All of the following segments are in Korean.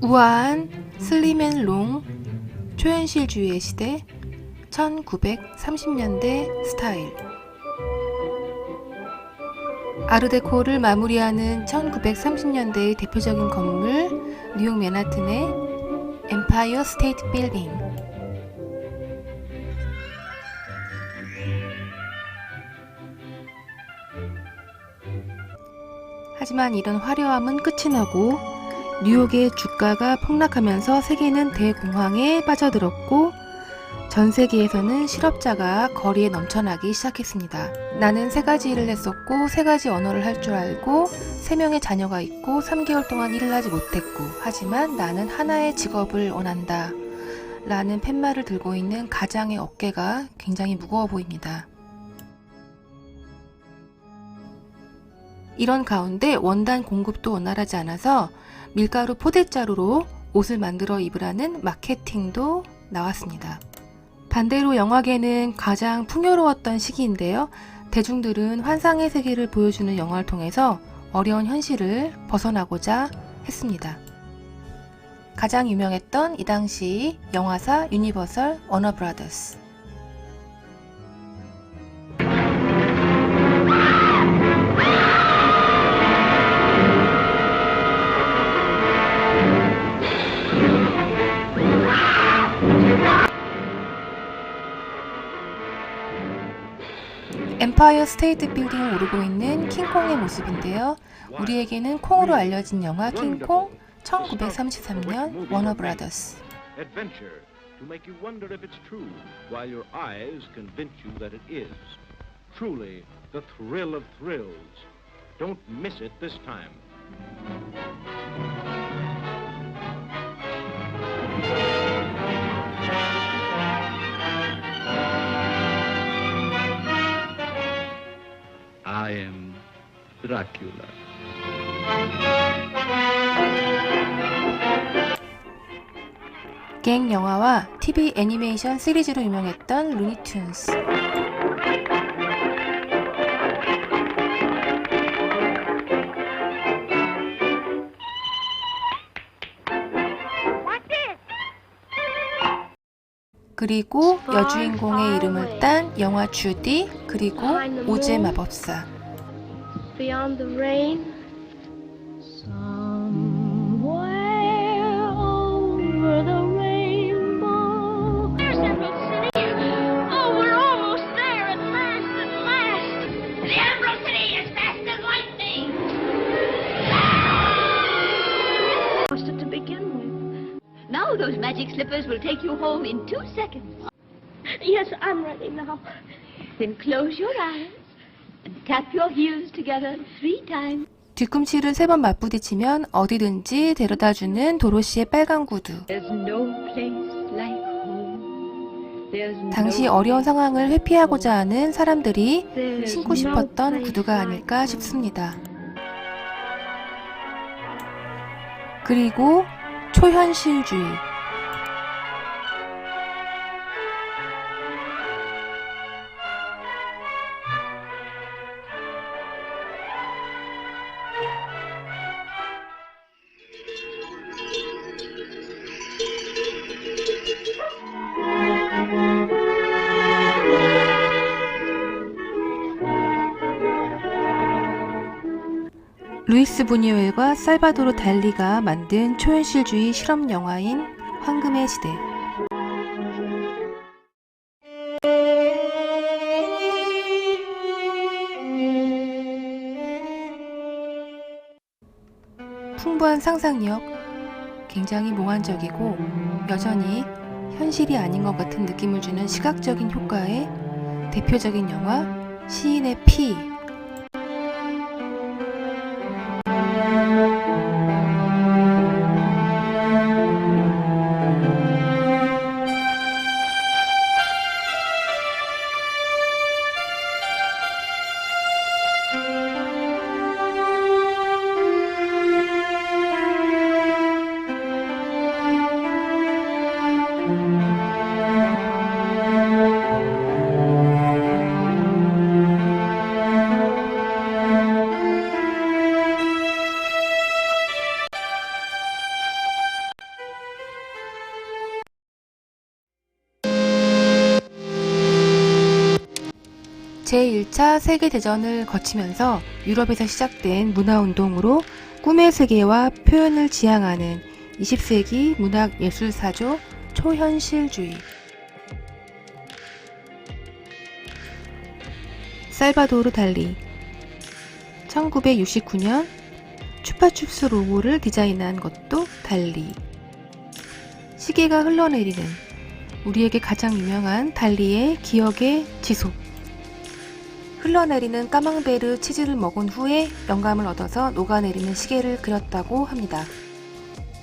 우아한 슬림앤롱 초현실주의의 시대 1930년대 스타일. 아르데코를 마무리하는 1930년대의 대표적인 건물 뉴욕 맨하튼의 엠파이어 스테이트 빌딩. 하지만 이런 화려함은 끝이 나고 뉴욕의 주가가 폭락하면서 세계는 대공황에 빠져들었고 전 세계에서는 실업자가 거리에 넘쳐나기 시작했습니다. 나는 3가지 일을 했었고 3가지 언어를 할 줄 알고 3명의 자녀가 있고 3개월 동안 일을 하지 못했고 하지만 나는 하나의 직업을 원한다 라는 팻말을 들고 있는 가장의 어깨가 굉장히 무거워 보입니다. 이런 가운데 원단 공급도 원활하지 않아서 밀가루 포대자루로 옷을 만들어 입으라는 마케팅도 나왔습니다. 반대로 영화계는 가장 풍요로웠던 시기인데요. 대중들은 환상의 세계를 보여주는 영화를 통해서 어려운 현실을 벗어나고자 했습니다. 가장 유명했던 이 당시 영화사 유니버설 워너브라더스. 엠파이어 스테이트 빌딩을 오르고 있는 킹콩의 모습인데요. 우리에게는 콩으로 알려진 영화 킹콩 1933년 워너브라더스. Adventure to make you wonder if it's true while your eyes convince you that it is. Truly the thrill of thrills. Don't miss it this time. I am Dracula. 갱 영화와 TV 애니메이션 시리즈로 유명했던 루니튠스. 그리고 여주인공의 이름을 딴 영화 주디, 그리고 오즈의 마법사. Beyond the rain, somewhere over the rainbow. There's Emerald City. Oh, we're almost there at last, at last. The Emerald City is fast as lightning. Lost it to begin with. Now those magic slippers will take you home in 2 seconds. Yes, I'm ready now. Then close your eyes and tap your heels together 3 times. 뒤꿈치를 3번 맞부딪히면 어디든지 데려다주는 도로시의 빨간 구두. There's no place like home. There's 당시 no 어려운 상황을 회피하고자 하는 사람들이 There's 신고 싶었던 구두가 아닐까 싶습니다. 그리고 초현실주의. 루이스 부뉴엘과 살바도르 달리가 만든 초현실주의 실험 영화인 황금의 시대. 풍부한 상상력, 굉장히 몽환적이고 여전히 현실이 아닌 것 같은 느낌을 주는 시각적인 효과의 대표적인 영화 시인의 피. 제1차 세계대전을 거치면서 유럽에서 시작된 문화운동으로 꿈의 세계와 표현을 지향하는 20세기 문학예술사조 초현실주의. 살바도르 달리 1969년 추파춥스 로고를 디자인한 것도 달리. 시계가 흘러내리는 우리에게 가장 유명한 달리의 기억의 지속. 흘러내리는 까망베르 치즈를 먹은 후에 영감을 얻어서 녹아내리는 시계를 그렸다고 합니다.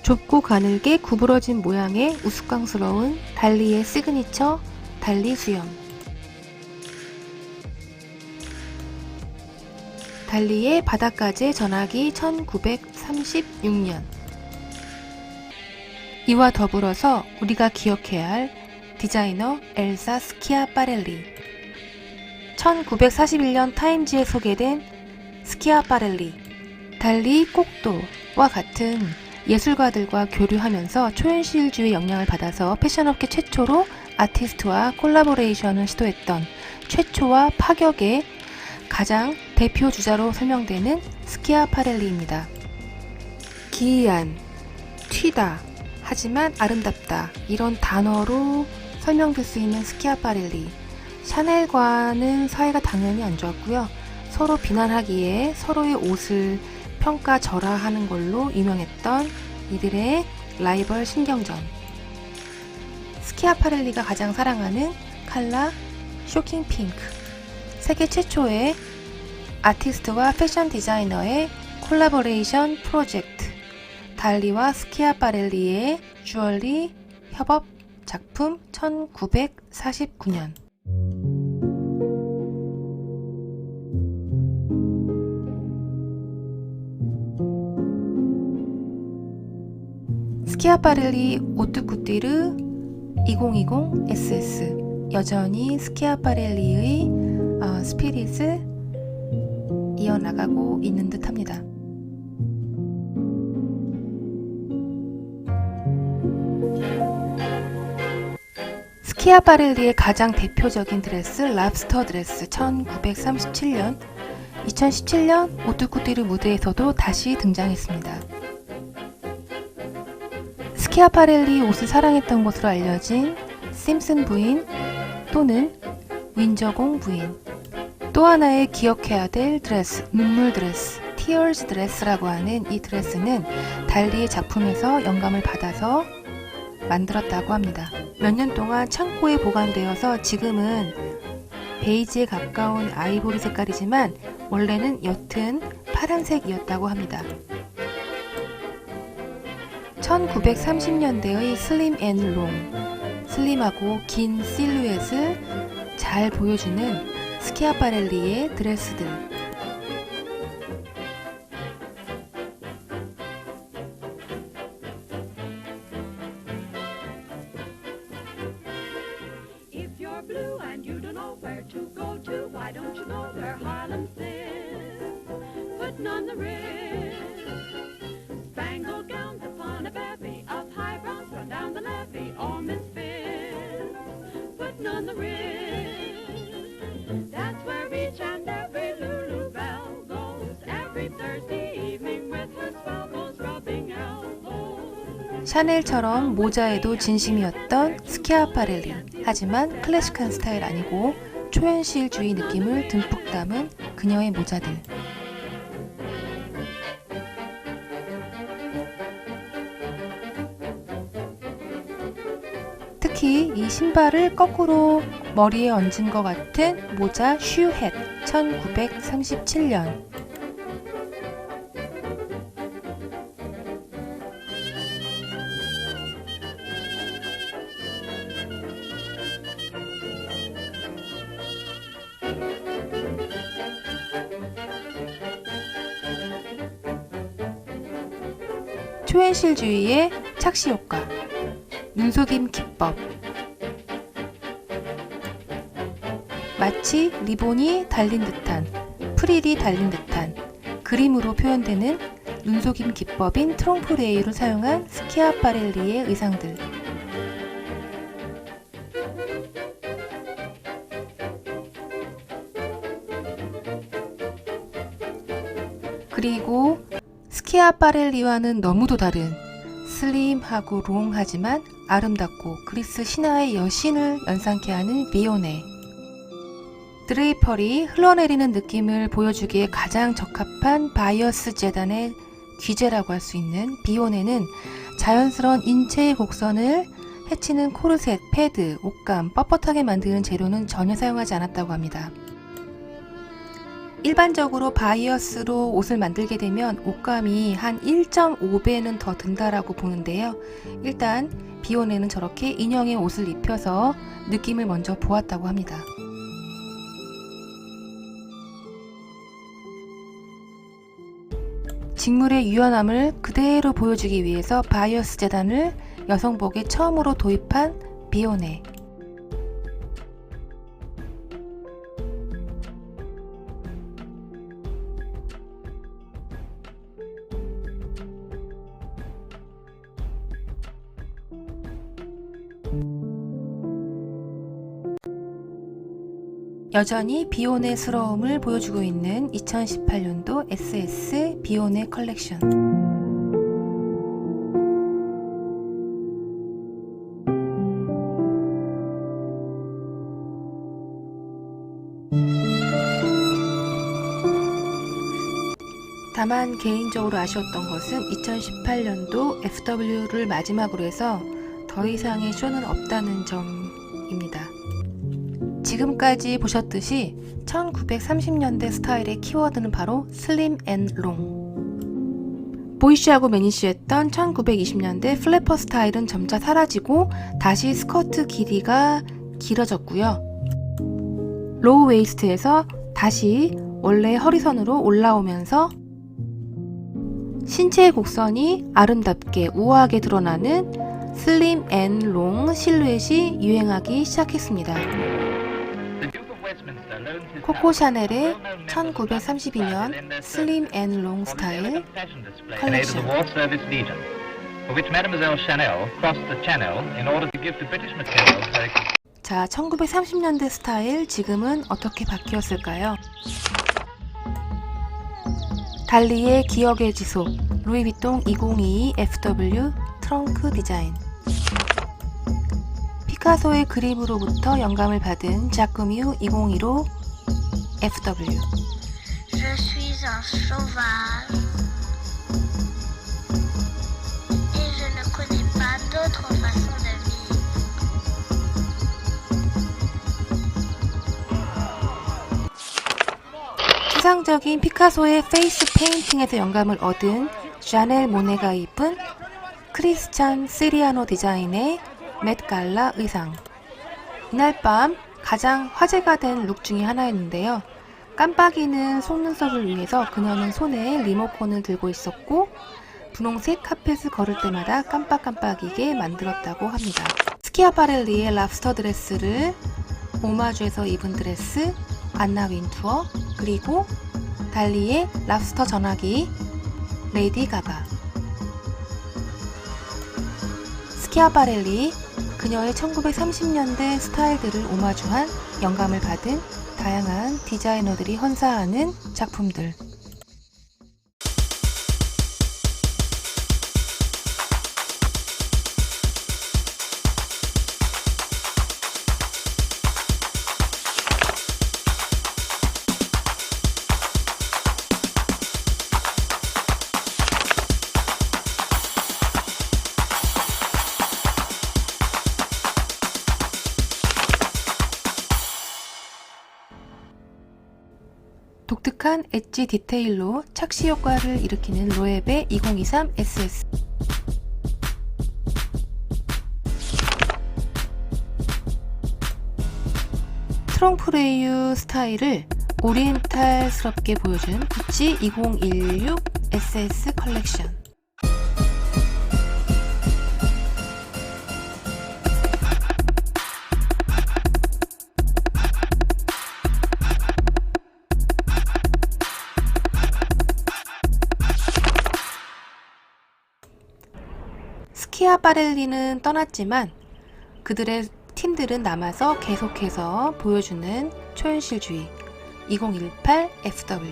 좁고 가늘게 구부러진 모양의 우스꽝스러운 달리의 시그니처 달리 수염. 달리의 바닷가재 전화기 1936년. 이와 더불어서 우리가 기억해야 할 디자이너 엘사 스키아파렐리. 1941년 타임지에 소개된 스키아파렐리. 달리 꼭도와 같은 예술가들과 교류하면서 초현실주의 영향을 받아서 패션업계 최초로 아티스트와 콜라보레이션을 시도했던 최초와 파격의 가장 대표 주자로 설명되는 스키아파렐리입니다. 기이한, 튀다, 하지만 아름답다 이런 단어로 설명될 수 있는 스키아파렐리. 샤넬과는 사이가 당연히 안 좋았고요. 서로 비난하기에 서로의 옷을 평가절하하는 걸로 유명했던 이들의 라이벌 신경전. 스키아파렐리가 가장 사랑하는 컬러 쇼킹 핑크. 세계 최초의 아티스트와 패션 디자이너의 콜라보레이션 프로젝트. 달리와 스키아파렐리의 주얼리 협업 작품 1949년. 스키아파렐리 오뚜쿠띠르 2020 SS. 여전히 스키아파렐리의 스피릿을 이어나가고 있는 듯 합니다. 스키아파렐리의 가장 대표적인 드레스 랍스터 드레스 1937년. 2017년 오뚜쿠띠르 무대에서도 다시 등장했습니다. 스키아파렐리 옷을 사랑했던 것으로 알려진 심슨 부인 또는 윈저공 부인. 또 하나의 기억해야 될 드레스, 눈물 드레스, 티어스 드레스라고 하는 이 드레스는 달리의 작품에서 영감을 받아서 만들었다고 합니다. 몇 년 동안 창고에 보관되어서 지금은 베이지에 가까운 아이보리 색깔이지만 원래는 옅은 파란색이었다고 합니다. 1930년대의 슬림 앤 롱, 슬림하고 긴 실루엣을 잘 보여주는 스키아파렐리의 드레스들. If you're blue and you don't know where to go to, why don't you go where Harlem sits? Putting on the wrist, spangled gowns upon a bevy of high brows run down the levee, all misfits. Putting on the wrist, that's where each and every Lulu Belle goes every Thursday evening with her swell goes rubbing elbows. 샤넬처럼 모자에도 진심이었던 스키아파렐리. 하지만 클래식한 스타일 아니고 초현실주의 느낌을 듬뿍 담은 그녀의 모자들. 특히 이 신발을 거꾸로 머리에 얹은 것 같은 모자 슈햇 1937년. 초현실주의의 착시효과, 눈속임 기법. 마치 리본이 달린 듯한, 프릴이 달린 듯한 그림으로 표현되는 눈속임 기법인 트롱프레이를 사용한 스키아파렐리의 의상들. 그리고 스키아파렐리와는 너무도 다른 슬림하고 롱하지만 아름답고 그리스 신화의 여신을 연상케 하는 비오네. 드레이펄이 흘러내리는 느낌을 보여주기에 가장 적합한 바이어스 재단의 귀재라고 할 수 있는 비오네는 자연스러운 인체의 곡선을 해치는 코르셋, 패드, 옷감, 뻣뻣하게 만드는 재료는 전혀 사용하지 않았다고 합니다. 일반적으로 바이어스로 옷을 만들게 되면 옷감이 한 1.5배는 더 든다라고 보는데요. 일단 비오네는 저렇게 인형의 옷을 입혀서 느낌을 먼저 보았다고 합니다. 직물의 유연함을 그대로 보여주기 위해서 바이어스 재단을 여성복에 처음으로 도입한 비오네. 여전히 비오네스러움을 보여주고 있는 2018년도 SS 비오네 컬렉션. 다만 개인적으로 아쉬웠던 것은 2018년도 FW를 마지막으로 해서 더 이상의 쇼는 없다는 점입니다. 지금까지 보셨듯이 1930년대 스타일의 키워드는 바로 슬림 앤 롱. 보이쉬하고 매니쉬했던 1920년대 플래퍼 스타일은 점차 사라지고 다시 스커트 길이가 길어졌고요. 로우 웨이스트에서 다시 원래 허리선으로 올라오면서 신체의 곡선이 아름답게 우아하게 드러나는 슬림 앤 롱 실루엣이 유행하기 시작했습니다. 코코 샤넬의 1932년 슬림 앤 롱 스타일 컬렉션. 자, 1930년대 스타일 지금은 어떻게 바뀌었을까요? 달리의 기억의 지속 루이비통 2022 FW 트렁크 디자인. 피카소의 그림으로부터 영감을 받은 자크뮤 2015 FW. Je suis un cheval et je ne connais pas d'autre façon de vivre. 추상적인 피카소의 페이스 페인팅에서 영감을 얻은 샤넬 모네가 입은 크리스찬 시리아노 디자인의 맷갈라 의상. 이날 밤 가장 화제가 된 룩 중에 하나였는데요. 깜빡이는 속눈썹을 위해서 그녀는 손에 리모컨을 들고 있었고 분홍색 카펫을 걸을 때마다 깜빡깜빡이게 만들었다고 합니다. 스키아파렐리의 랍스터 드레스를 오마주에서 입은 드레스, 안나 윈투어, 그리고 달리의 랍스터 전화기, 레이디 가가. 스키아파렐리, 그녀의 1930년대 스타일들을 오마주한 영감을 받은 다양한 디자이너들이 헌사하는 작품들. 독특한 엣지 디테일로 착시 효과를 일으키는 로에베 2023 SS. 트롱프레유 스타일을 오리엔탈스럽게 보여준 구찌 2016 SS 컬렉션. 스키아파렐리는 떠났지만 그들의 팀들은 남아서 계속해서 보여주는 초현실주의 2018 FW.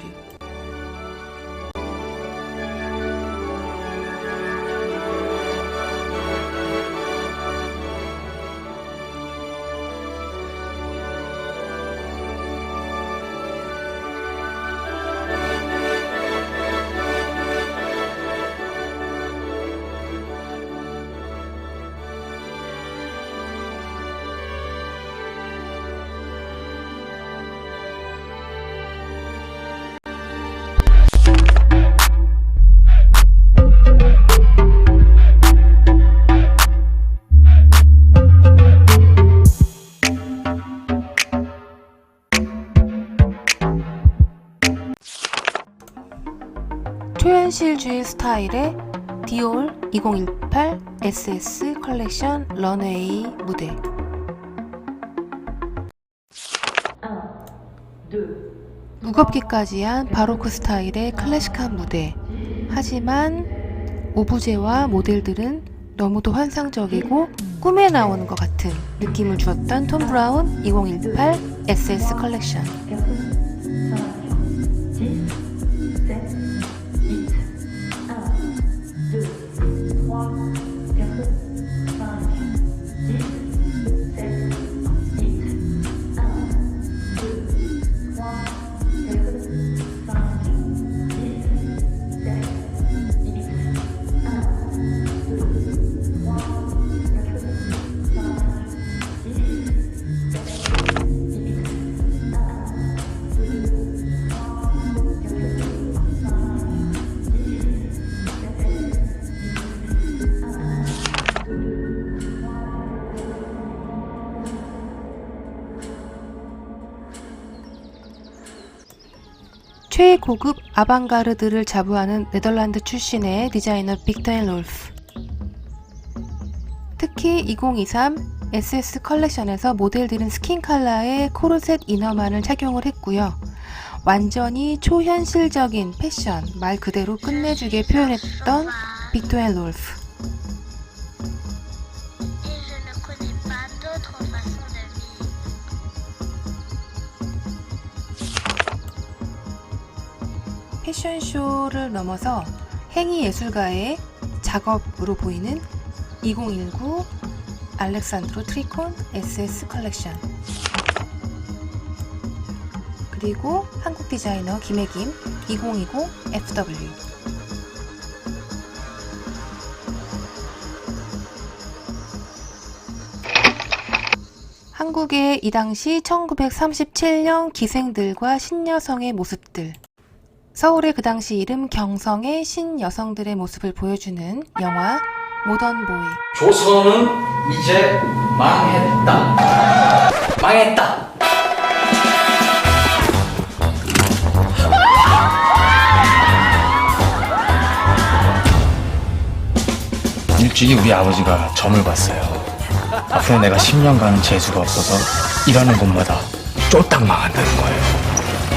현실주의 스타일의 디올 2018 SS 컬렉션 런웨이 무대. 무겁기까지 한 바로크 스타일의 클래식한 무대. 하지만 오브제와 모델들은 너무도 환상적이고 꿈에 나오는 것 같은 느낌을 주었던 톰 브라운 2018 SS 컬렉션. 최고급 아방가르드를 자부하는 네덜란드 출신의 디자이너 빅터 앤 롤프. 특히 2023 SS 컬렉션에서 모델들은 스킨 컬러의 코르셋 이너만을 착용을 했고요. 완전히 초현실적인 패션, 말 그대로 끝내주게 표현했던 빅터 앤 롤프. 패션쇼를 넘어서 행위예술가의 작업으로 보이는 2019 알렉산드로 트리콘 SS 컬렉션. 그리고 한국 디자이너 김혜김 2020 FW. 한국의 이 당시 1937년 기생들과 신여성의 모습들. 서울의 그 당시 이름 경성의 신여성들의 모습을 보여주는 영화 모던보이. 조선은 이제 망했다. 망했다. 일찍이 우리 아버지가 점을 봤어요. 앞으로 내가 10년간 재수가 없어서 일하는 곳마다 쫄딱 망한다는 거예요.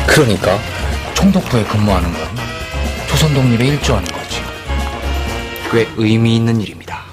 그러니까 총독부에 근무하는 건 조선 독립에 일조하는 거지. 꽤 의미 있는 일입니다.